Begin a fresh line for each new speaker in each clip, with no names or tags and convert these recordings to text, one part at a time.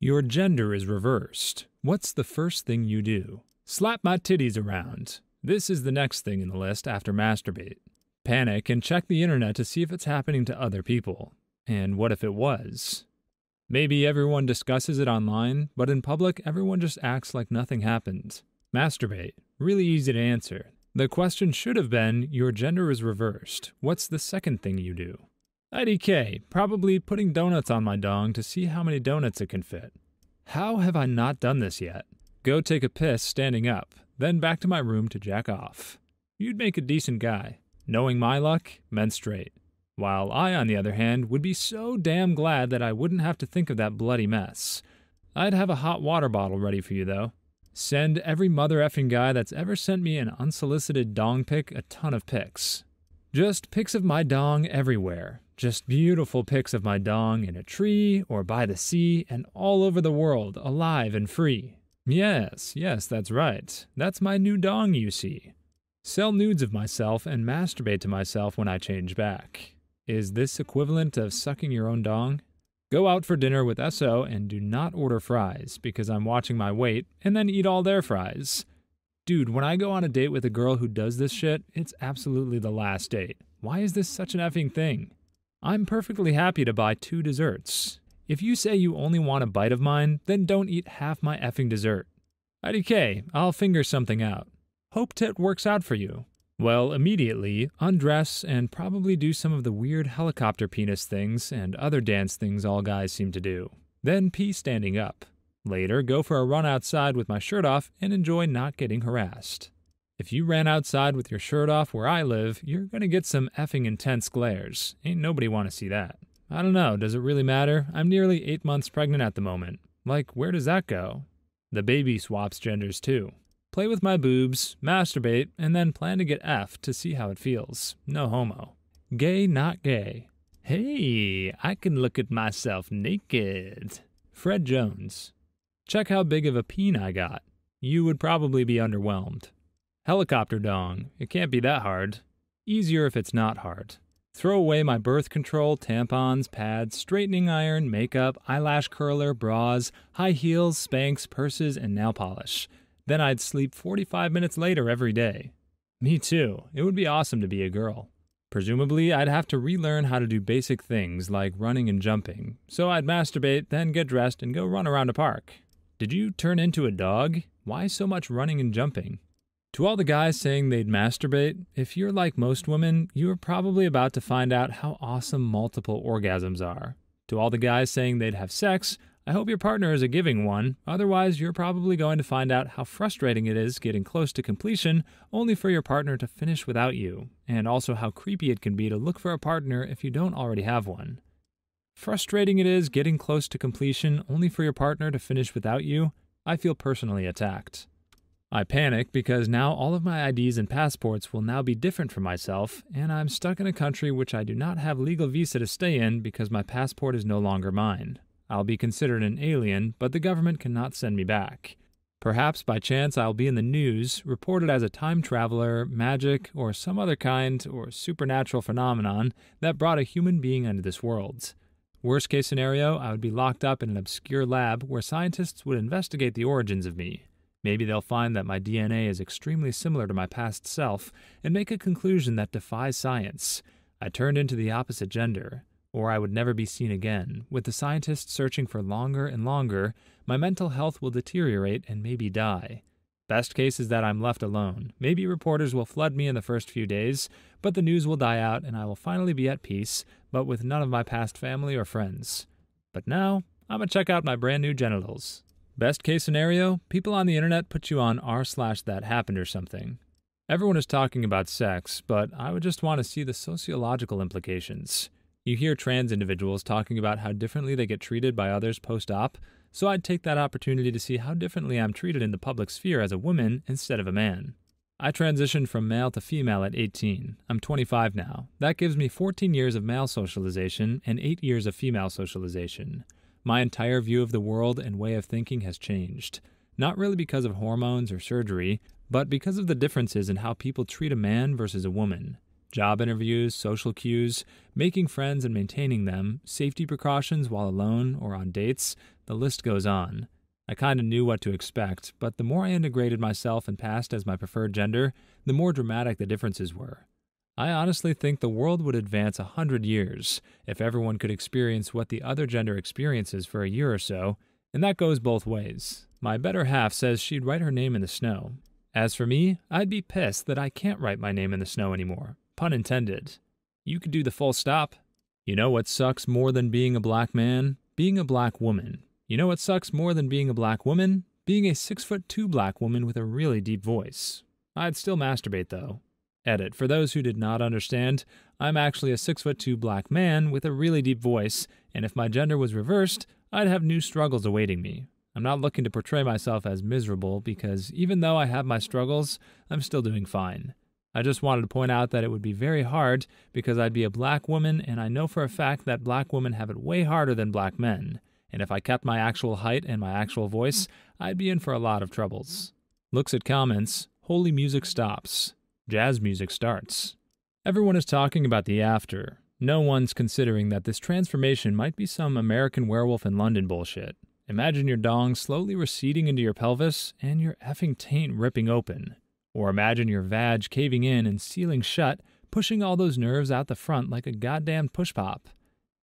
Your gender is reversed. What's the first thing you do? Slap my titties around. This is the next thing in the list after masturbate. Panic and check the internet to see if it's happening to other people. And what if it was? Maybe everyone discusses it online, but in public everyone just acts like nothing happened. Masturbate. Really easy to answer. The question should have been, your gender is reversed. What's the second thing you do? IDK, probably putting donuts on my dong to see how many donuts it can fit. How have I not done this yet? Go take a piss standing up, then back to my room to jack off. You'd make a decent guy. Knowing my luck, menstruate. While I, on the other hand, would be so damn glad that I wouldn't have to think of that bloody mess. I'd have a hot water bottle ready for you, though. Send every mother effing guy that's ever sent me an unsolicited dong pic a ton of pics. Just pics of my dong everywhere. Just beautiful pics of my dong in a tree or by the sea and all over the world, alive and free. Yes, that's right. That's my new dong, you see. Sell nudes of myself and masturbate to myself when I change back. Is this equivalent of sucking your own dong? Go out for dinner with SO and do not order fries because I'm watching my weight and then eat all their fries. Dude, when I go on a date with a girl who does this shit, it's absolutely the last date. Why is this such an effing thing? I'm perfectly happy to buy 2 desserts. If you say you only want a bite of mine, then don't eat half my effing dessert. IDK, I'll figure something out. Hope tit works out for you. Well, immediately, undress and probably do some of the weird helicopter penis things and other dance things all guys seem to do. Then pee standing up. Later, go for a run outside with my shirt off and enjoy not getting harassed. If you ran outside with your shirt off where I live, you're gonna get some effing intense glares. Ain't nobody wanna see that. I don't know, does it really matter? I'm nearly 8 months pregnant at the moment. Like, where does that go? The baby swaps genders too. Play with my boobs, masturbate, and then plan to get F to see how it feels. No homo. Gay, not gay. Hey, I can look at myself naked. Fred Jones. Check how big of a peen I got. You would probably be underwhelmed. Helicopter dong. It can't be that hard. Easier if it's not hard. Throw away my birth control, tampons, pads, straightening iron, makeup, eyelash curler, bras, high heels, Spanx, purses, and nail polish. Then I'd sleep 45 minutes later every day. Me too. It would be awesome to be a girl. Presumably, I'd have to relearn how to do basic things like running and jumping. So I'd masturbate, then get dressed and go run around a park. Did you turn into a dog? Why so much running and jumping? To all the guys saying they'd masturbate, if you're like most women, you are probably about to find out how awesome multiple orgasms are. To all the guys saying they'd have sex, I hope your partner is a giving one, otherwise you're probably going to find out how frustrating it is getting close to completion only for your partner to finish without you, and also how creepy it can be to look for a partner if you don't already have one. Frustrating it is getting close to completion only for your partner to finish without you. I feel personally attacked. I panic because now all of my IDs and passports will now be different from myself, and I'm stuck in a country which I do not have legal visa to stay in because my passport is no longer mine. I'll be considered an alien, but the government cannot send me back. Perhaps by chance I'll be in the news, reported as a time traveler, magic, or some other kind or supernatural phenomenon that brought a human being into this world. Worst case scenario, I would be locked up in an obscure lab where scientists would investigate the origins of me. Maybe they'll find that my DNA is extremely similar to my past self and make a conclusion that defies science. I turned into the opposite gender. Or I would never be seen again. With the scientists searching for longer and longer, my mental health will deteriorate and maybe die. Best case is that I'm left alone. Maybe reporters will flood me in the first few days, but the news will die out and I will finally be at peace, but with none of my past family or friends. But now, I'm gonna check out my brand new genitals. Best case scenario, people on the internet put you on r/thathappened or something. Everyone is talking about sex, but I would just want to see the sociological implications. You hear trans individuals talking about how differently they get treated by others post-op, so I'd take that opportunity to see how differently I'm treated in the public sphere as a woman instead of a man. I transitioned from male to female at 18. I'm 25 now. That gives me 14 years of male socialization and 8 years of female socialization. My entire view of the world and way of thinking has changed. Not really because of hormones or surgery, but because of the differences in how people treat a man versus a woman. Job interviews, social cues, making friends and maintaining them, safety precautions while alone or on dates, The list goes on. I kinda knew what to expect, but the more I integrated myself and passed as my preferred gender, the more dramatic the differences were. I honestly think the world would advance 100 years if everyone could experience what the other gender experiences for a year or so, and that goes both ways. My better half says she'd write her name in the snow. As for me, I'd be pissed that I can't write my name in the snow anymore. Pun intended. You could do the full stop. You know what sucks more than being a black man? Being a black woman. You know what sucks more than being a black woman? Being a 6'2" black woman with a really deep voice. I'd still masturbate though. Edit. For those who did not understand, I'm actually a 6'2" black man with a really deep voice, and if my gender was reversed, I'd have new struggles awaiting me. I'm not looking to portray myself as miserable because even though I have my struggles, I'm still doing fine. I just wanted to point out that it would be very hard because I'd be a black woman, and I know for a fact that black women have it way harder than black men. And if I kept my actual height and my actual voice, I'd be in for a lot of troubles. Looks at comments. Holy music stops. Jazz music starts. Everyone is talking about the after. No one's considering that this transformation might be some American Werewolf in London bullshit. Imagine your dong slowly receding into your pelvis and your effing taint ripping open. Or imagine your vag caving in and sealing shut, pushing all those nerves out the front like a goddamn push pop.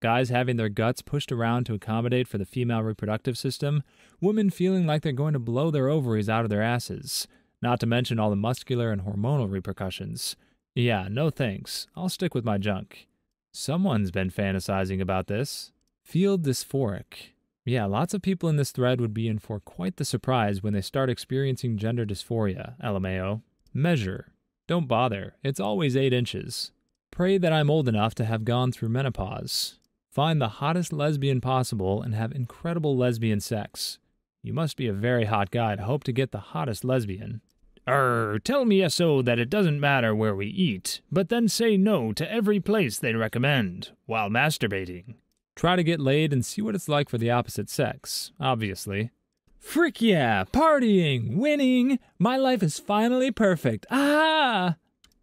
Guys having their guts pushed around to accommodate for the female reproductive system, women feeling like they're going to blow their ovaries out of their asses, not to mention all the muscular and hormonal repercussions. Yeah, no thanks. I'll stick with my junk. Someone's been fantasizing about this. Feel dysphoric. Yeah, lots of people in this thread would be in for quite the surprise when they start experiencing gender dysphoria, LMAO. Measure. Don't bother. It's always 8 inches. Pray that I'm old enough to have gone through menopause. Find the hottest lesbian possible and have incredible lesbian sex. You must be a very hot guy to hope to get the hottest lesbian. Tell me so that it doesn't matter where we eat, but then say no to every place they recommend while masturbating. Try to get laid and see what it's like for the opposite sex, obviously. Frick yeah, partying, winning, my life is finally perfect, ah!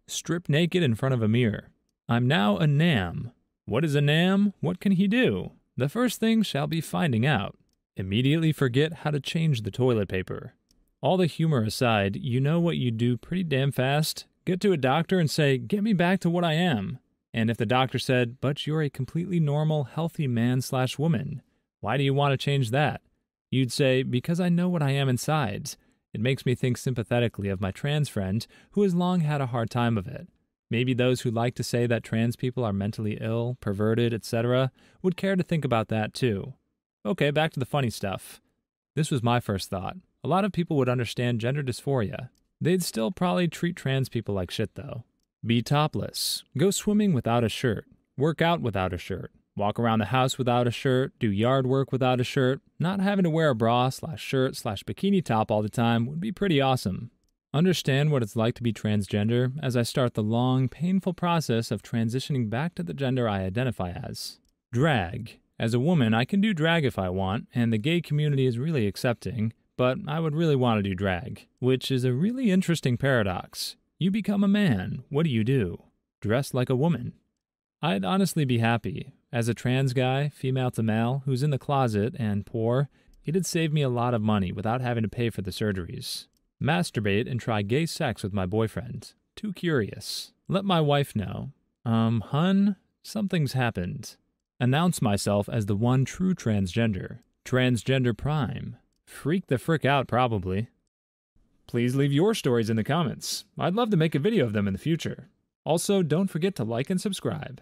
Strip naked in front of a mirror. I'm now a nam. What is a nam? What can he do? The first thing shall be finding out. Immediately forget how to change the toilet paper. All the humor aside, you know what you do pretty damn fast? Get to a doctor and say, get me back to what I am. And if the doctor said, but you're a completely normal, healthy man/woman, why do you want to change that? You'd say, because I know what I am inside. It makes me think sympathetically of my trans friend who has long had a hard time of it. Maybe those who like to say that trans people are mentally ill, perverted, etc. would care to think about that too. Okay, back to the funny stuff. This was my first thought. A lot of people would understand gender dysphoria. They'd still probably treat trans people like shit though. Be topless. Go swimming without a shirt. Work out without a shirt. Walk around the house without a shirt. Do yard work without a shirt. Not having to wear a bra/shirt/bikini top all the time would be pretty awesome. Understand what it's like to be transgender as I start the long, painful process of transitioning back to the gender I identify as. Drag. As a woman, I can do drag if I want, and the gay community is really accepting, but I would really want to do drag, which is a really interesting paradox. You become a man, what do? Dress like a woman. I'd honestly be happy. As a trans guy, female to male, who's in the closet and poor, it'd save me a lot of money without having to pay for the surgeries. Masturbate and try gay sex with my boyfriend. Too curious. Let my wife know. Hun, something's happened. Announce myself as the one true transgender. Transgender prime. Freak the frick out, probably. Please leave your stories in the comments. I'd love to make a video of them in the future. Also, don't forget to like and subscribe.